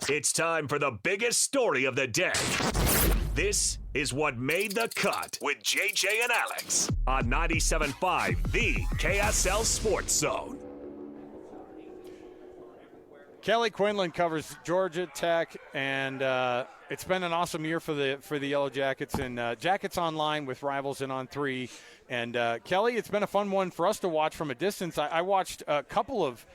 It's time for the biggest story of the day. This is What Made the Cut with JJ and Alex on 97.5, the KSL Sports Zone. Kelly Quinlan covers Georgia Tech, and it's been an awesome year for the Yellow Jackets, and Jackets Online with Rivals and On 3. And, Kelly, it's been a fun one for us to watch from a distance. I watched a couple of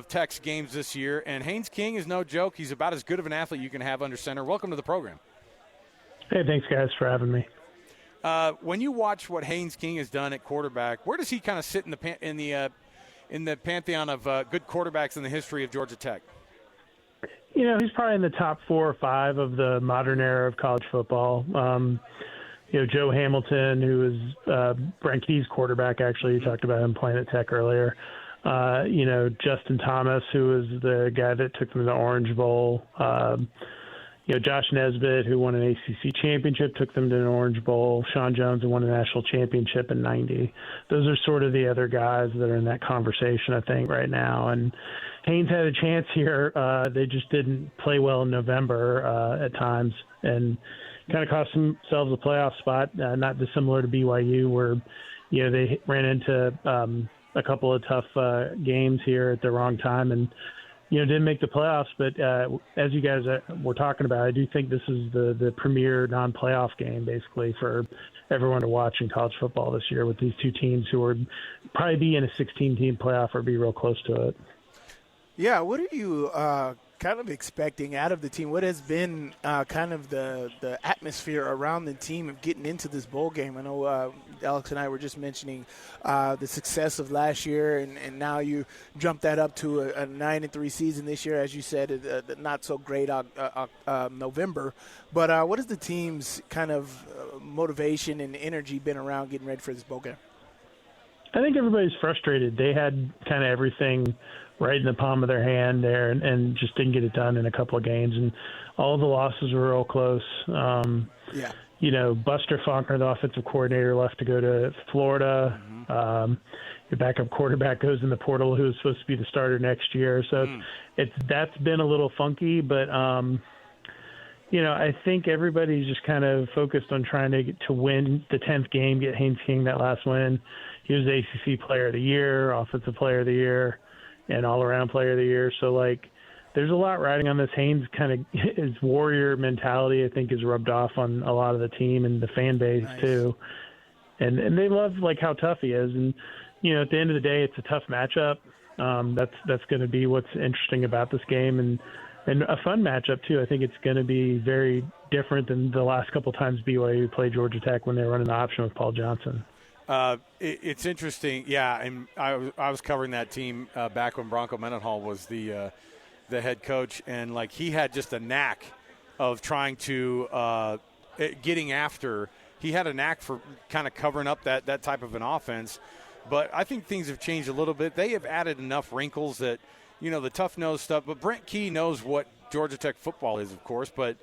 Tech's games this year, and Haynes King is no joke. He's about as good of an athlete you can have under center. Welcome to the program. Hey, thanks, guys, for having me. When you watch what Haynes King has done at quarterback, where does he kind of sit in the pantheon of good quarterbacks in the history of Georgia Tech? You know, he's probably in the top 4 or 5 of the modern era of college football. Joe Hamilton, who is Brent Key's quarterback, actually, you talked about him playing at Tech earlier. Justin Thomas, who was the guy that took them to the Orange Bowl. Josh Nesbitt, who won an ACC championship, took them to an Orange Bowl. Sean Jones, who won a national championship in '90. Those are sort of the other guys that are in that conversation, I think, right now. And Haynes had a chance here. They just didn't play well in November at times and kind of cost themselves a playoff spot, not dissimilar to BYU, where they ran into a couple of tough games here at the wrong time and didn't make the playoffs. But as you guys were talking about, I do think this is the premier non-playoff game basically for everyone to watch in college football this year, with these two teams who would probably be in a 16-team playoff or be real close to it. Yeah, what are you kind of expecting out of the team? What has been kind of the atmosphere around the team of getting into this bowl game? I know Alex and I were just mentioning the success of last year, and now you jump that up to a 9-3 season this year, as you said, not so great November. But what has the team's kind of motivation and energy been around getting ready for this bowl game? I think everybody's frustrated. They had kind of everything right in the palm of their hand there and just didn't get it done in a couple of games. And all the losses were real close. Buster Faulkner, the offensive coordinator, left to go to Florida. Mm-hmm. Your backup quarterback goes in the portal, who was supposed to be the starter next year. So that's been a little funky. But, I think everybody's just kind of focused on trying to win the 10th game, get Haynes King that last win. He was the ACC Player of the Year, Offensive Player of the Year, and all-around Player of the Year. So, there's a lot riding on this. Haynes kind of his warrior mentality, I think, is rubbed off on a lot of the team and the fan base too. And they love how tough he is. And at the end of the day, it's a tough matchup. That's going to be what's interesting about this game, and a fun matchup too. I think it's going to be very different than the last couple times BYU played Georgia Tech when they were running the option with Paul Johnson. It's interesting, yeah. And I was covering that team back when Bronco Mendenhall was the head coach, and he had just a knack of trying to getting after. He had a knack for kind of covering up that type of an offense. But I think things have changed a little bit. They have added enough wrinkles that the tough nose stuff. But Brent Key knows what Georgia Tech football is, of course. But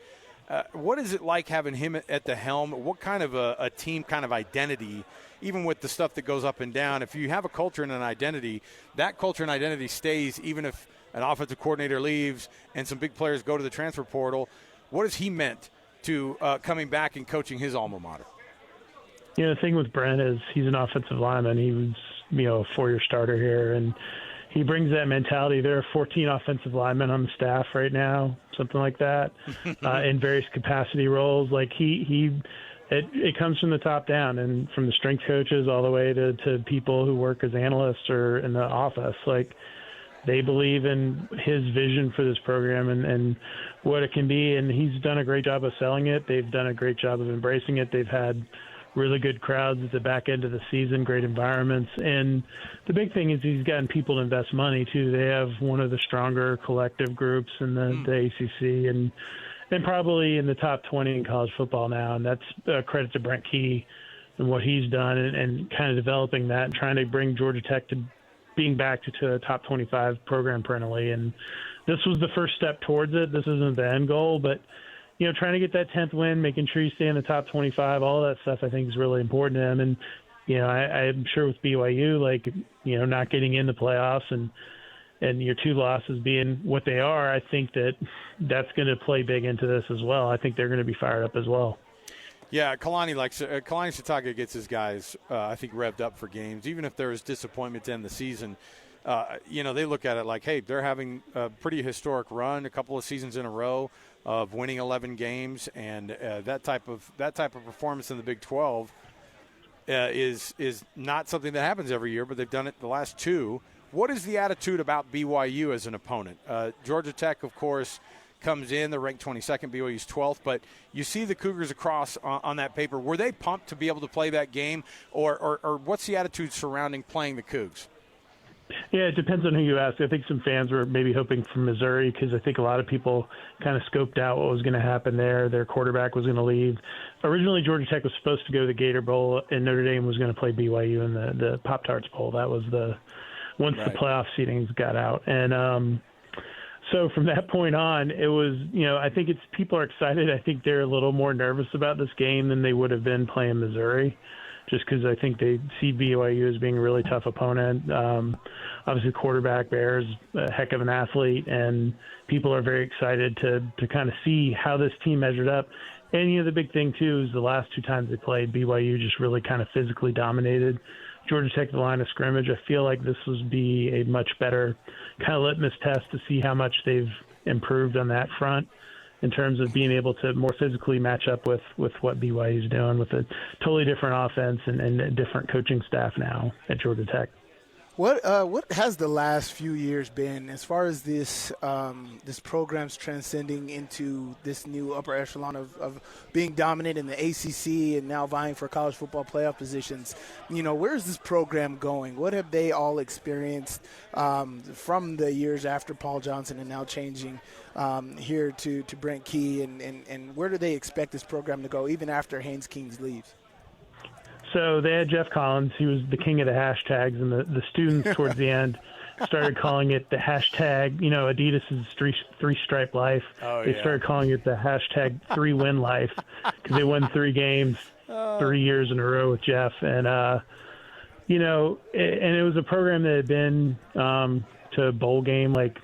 what is it like having him at the helm? What kind of a team kind of identity? Even with the stuff that goes up and down, if you have a culture and an identity, that culture and identity stays even if an offensive coordinator leaves and some big players go to the transfer portal. What has he meant to coming back and coaching his alma mater? The thing with Brent is he's an offensive lineman. He was, a 4-year starter here, and he brings that mentality. There are 14 offensive linemen on the staff right now, something like that, in various capacity roles. It comes from the top down, and from the strength coaches all the way to people who work as analysts or in the office. They believe in his vision for this program and what it can be, and he's done a great job of selling it. They've done a great job of embracing it. They've had really good crowds at the back end of the season, great environments. And the big thing is he's gotten people to invest money, too. They have one of the stronger collective groups in the ACC and probably in the top 20 in college football now. And that's a credit to Brent Key and what he's done and kind of developing that and trying to bring Georgia Tech to being back to a top 25 program perennially. And this was the first step towards it. This isn't the end goal, but trying to get that 10th win, making sure you stay in the top 25, all that stuff I think is really important to him. And, I'm sure with BYU, not getting in the playoffs and and your two losses being what they are, I think that's going to play big into this as well. I think they're going to be fired up as well. Yeah, Kalani Sitake gets his guys, I think, revved up for games. Even if there is disappointment to end the season, they look at it like, hey, they're having a pretty historic run, a couple of seasons in a row of winning 11 games, and that type of performance in the Big 12 is not something that happens every year, but they've done it the last two. What is the attitude about BYU as an opponent? Georgia Tech, of course, comes in. They're ranked 22nd. BYU's 12th. But you see the Cougars across on that paper. Were they pumped to be able to play that game? Or what's the attitude surrounding playing the Cougs? Yeah, it depends on who you ask. I think some fans were maybe hoping for Missouri because I think a lot of people kind of scoped out what was going to happen there. Their quarterback was going to leave. Originally, Georgia Tech was supposed to go to the Gator Bowl, and Notre Dame was going to play BYU in the Pop Tarts Bowl. That was once the playoff seedings got out. And so from that point on, it was, I think people are excited. I think they're a little more nervous about this game than they would have been playing Missouri, just because I think they see BYU as being a really tough opponent. Obviously, quarterback Bear's a heck of an athlete, and people are very excited to kind of see how this team measured up. And, the big thing, too, is the last two times they played, BYU just really kind of physically dominated Georgia Tech, the line of scrimmage. I feel like this would be a much better kind of litmus test to see how much they've improved on that front in terms of being able to more physically match up with what BYU is doing with a totally different offense and a different coaching staff now at Georgia Tech. What has the last few years been as far as this program's transcending into this new upper echelon of being dominant in the ACC and now vying for college football playoff positions? Where is this program going? What have they all experienced from the years after Paul Johnson and now changing here to Brent Key? And where do they expect this program to go even after Haynes Kings leaves? So they had Jeff Collins. He was the king of the hashtags, and the students towards the end started calling it the hashtag, Adidas's three-stripe life. Oh, they started calling it the hashtag 3-win life because they won 3 games 3 years in a row with Jeff. And, and it was a program that had been to a bowl game like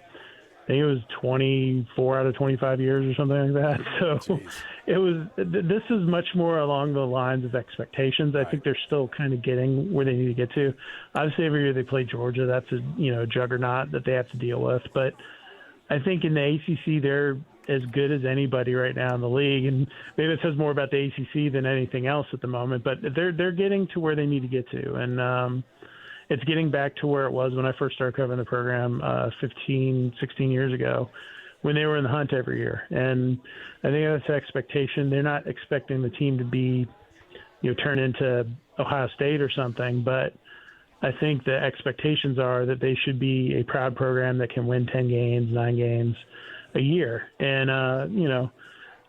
I think it was 24 out of 25 years or something like that. So it was. This is much more along the lines of expectations. I think they're still kind of getting where they need to get to. Obviously, every year they play Georgia. That's a juggernaut that they have to deal with. But I think in the ACC they're as good as anybody right now in the league, and maybe it says more about the ACC than anything else at the moment. But they're getting to where they need to get to, and it's getting back to where it was when I first started covering the program 15, 16 years ago when they were in the hunt every year. And I think that's the expectation. They're not expecting the team to be, turn into Ohio State or something, but I think the expectations are that they should be a proud program that can win 10 games, 9 games a year. And,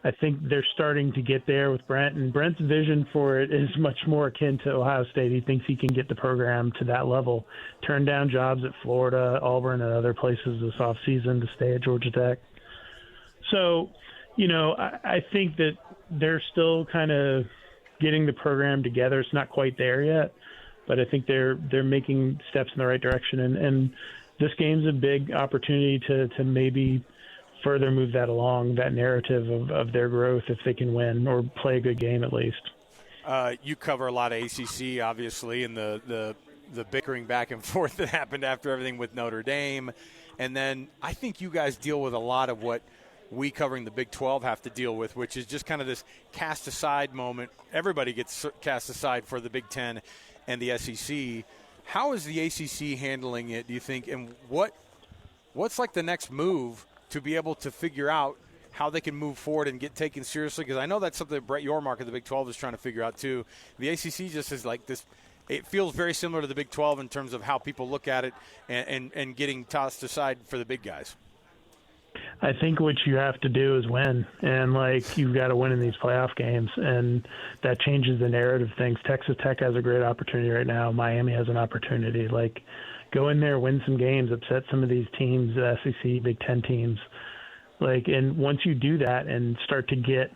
I think they're starting to get there with Brent, and Brent's vision for it is much more akin to Ohio State. He thinks he can get the program to that level, turn down jobs at Florida, Auburn, and other places this offseason to stay at Georgia Tech. So, I think that they're still kind of getting the program together. It's not quite there yet, but I think they're making steps in the right direction. And this game's a big opportunity to maybe further move that along, that narrative of their growth if they can win or play a good game at least. You cover a lot of ACC, obviously, and the bickering back and forth that happened after everything with Notre Dame. And then I think you guys deal with a lot of what we covering the Big 12 have to deal with, which is just kind of this cast aside moment. Everybody gets cast aside for the Big 10 and the SEC. How is the ACC handling it, do you think? And what's like the next move to be able to figure out how they can move forward and get taken seriously? Because I know that's something that Brett Yormark of the Big 12 is trying to figure out too. The ACC just is like this. It feels very similar to the Big 12 in terms of how people look at it and getting tossed aside for the big guys. I think what you have to do is win, and you've got to win in these playoff games, and that changes the narrative of things. Texas Tech has a great opportunity right now. Miami has an opportunity. Go in there, win some games, upset some of these teams, the SEC, Big Ten teams. And once you do that and start to get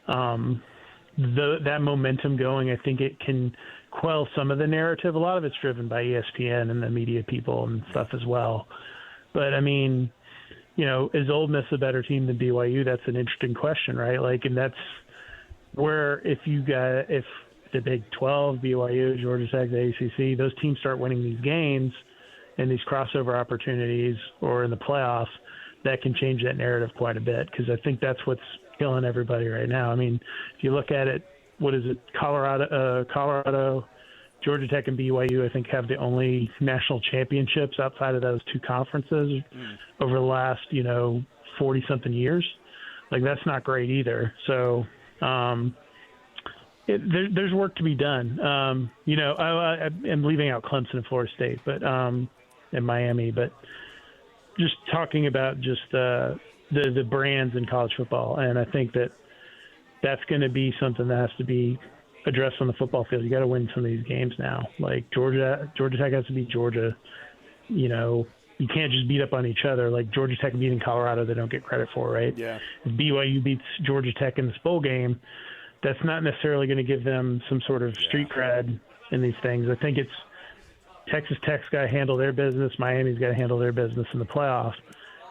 that momentum going, I think it can quell some of the narrative. A lot of it's driven by ESPN and the media people and stuff as well. But I mean, is Ole Miss a better team than BYU? That's an interesting question, right? Like, and that's where if the Big 12, BYU, Georgia Tech, the ACC, those teams start winning these games and these crossover opportunities or in the playoffs, that can change that narrative quite a bit, because I think that's what's killing everybody right now. I mean, if you look at it, what is it? Colorado, Georgia Tech, and BYU, I think, have the only national championships outside of those two conferences over the last, 40-something years. Like, that's not great either. So, there's work to be done. I'm leaving out Clemson and Florida State, but and Miami. But just talking about just the brands in college football, and I think that's going to be something that has to be addressed on the football field. You got to win some of these games now. Like Georgia Tech has to beat Georgia. You can't just beat up on each other. Like Georgia Tech beating Colorado, they don't get credit for, right? Yeah. If BYU beats Georgia Tech in this bowl game, that's not necessarily going to give them some sort of street cred in these things. I think it's Texas Tech's got to handle their business. Miami's got to handle their business in the playoffs.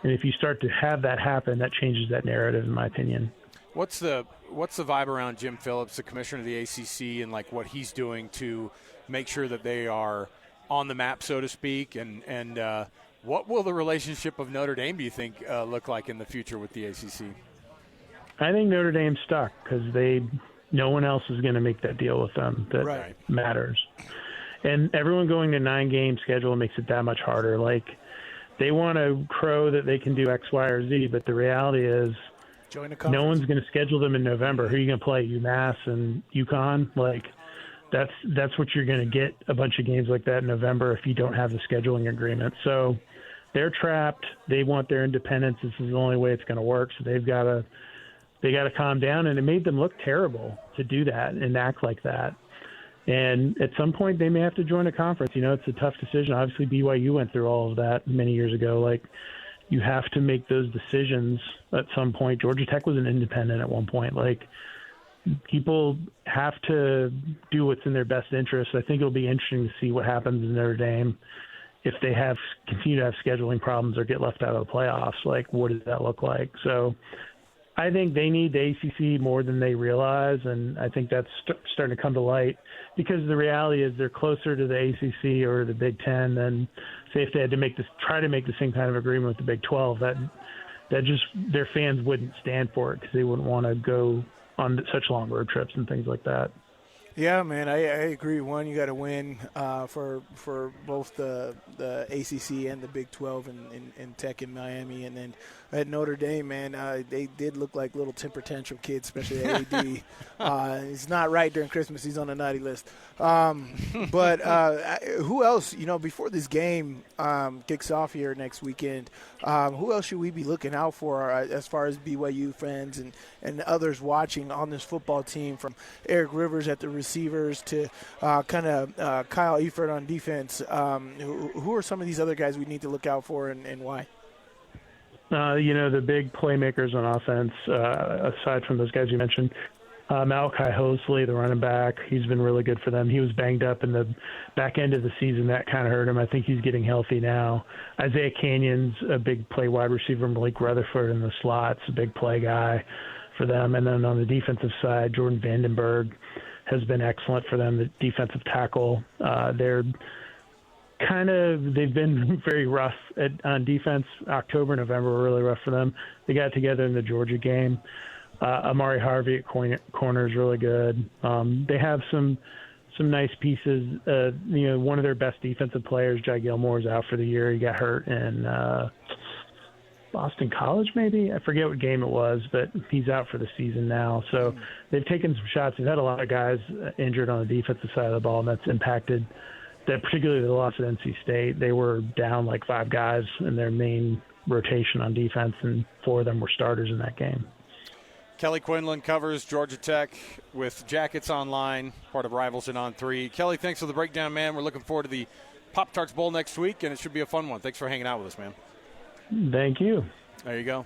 And if you start to have that happen, that changes that narrative, in my opinion. What's the vibe around Jim Phillips, the commissioner of the ACC, and like what he's doing to make sure that they are on the map, so to speak? And what will the relationship of Notre Dame, do you think, look like in the future with the ACC? I think Notre Dame's stuck because no one else is going to make that deal with them that matters. And everyone going to 9-game schedule makes it that much harder. Like, they want to crow that they can do X, Y, or Z, but the reality is no one's going to schedule them in November. Who are you going to play, UMass and UConn? Like, that's what you're going to get, a bunch of games like that in November if you don't have the scheduling agreement. So they're trapped. They want their independence. This is the only way it's going to work. So they got to calm down, and it made them look terrible to do that and act like that. And at some point, they may have to join a conference. It's a tough decision. Obviously, BYU went through all of that many years ago. Like, you have to make those decisions at some point. Georgia Tech was an independent at one point. Like, people have to do what's in their best interest. I think it'll be interesting to see what happens in Notre Dame if they continue to have scheduling problems or get left out of the playoffs. Like, what does that look like? So I think they need the ACC more than they realize, and I think that's starting to come to light because the reality is they're closer to the ACC or the Big Ten than, say, if they had to try to make the same kind of agreement with the Big 12. That just, their fans wouldn't stand for it because they wouldn't want to go on such long road trips and things like that. Yeah, man, I agree. One, you got to win for both the ACC and the Big 12 in Tech in Miami. And then at Notre Dame, man, they did look like little temper tantrum kids, especially AD. He's not right during Christmas. He's on the naughty list. But who else, before this game kicks off here next weekend, who else should we be looking out for as far as BYU fans and others watching on this football team, from Eric Rivers at the receivers to Kyle Eifert on defense? Who are some of these other guys we need to look out for and why? The big playmakers on offense, aside from those guys you mentioned, Malachi Hosley, the running back, he's been really good for them. He was banged up in the back end of the season. That kind of hurt him. I think he's getting healthy now. Isaiah Canyon's a big play wide receiver. Malik Rutherford in the slot's a big play guy for them. And then on the defensive side, Jordan Vandenberg has been excellent for them, the defensive tackle. They've been very rough on defense. October, November were really rough for them. They got together in the Georgia game. Amari Harvey at corner is really good. They have some nice pieces. One of their best defensive players, Jai Gilmore, is out for the year. He got hurt in Boston College, maybe. I forget what game it was, but he's out for the season now. So they've taken some shots. They've had a lot of guys injured on the defensive side of the ball, and that's impacted that, particularly the loss at NC State. They were down like 5 guys in their main rotation on defense, and 4 of them were starters in that game. Kelly Quinlan covers Georgia Tech with Jackets Online, part of Rivals and On 3. Kelly, thanks for the breakdown, man. We're looking forward to the Pop Tarts Bowl next week, and it should be a fun one. Thanks for hanging out with us, man. Thank you. There you go.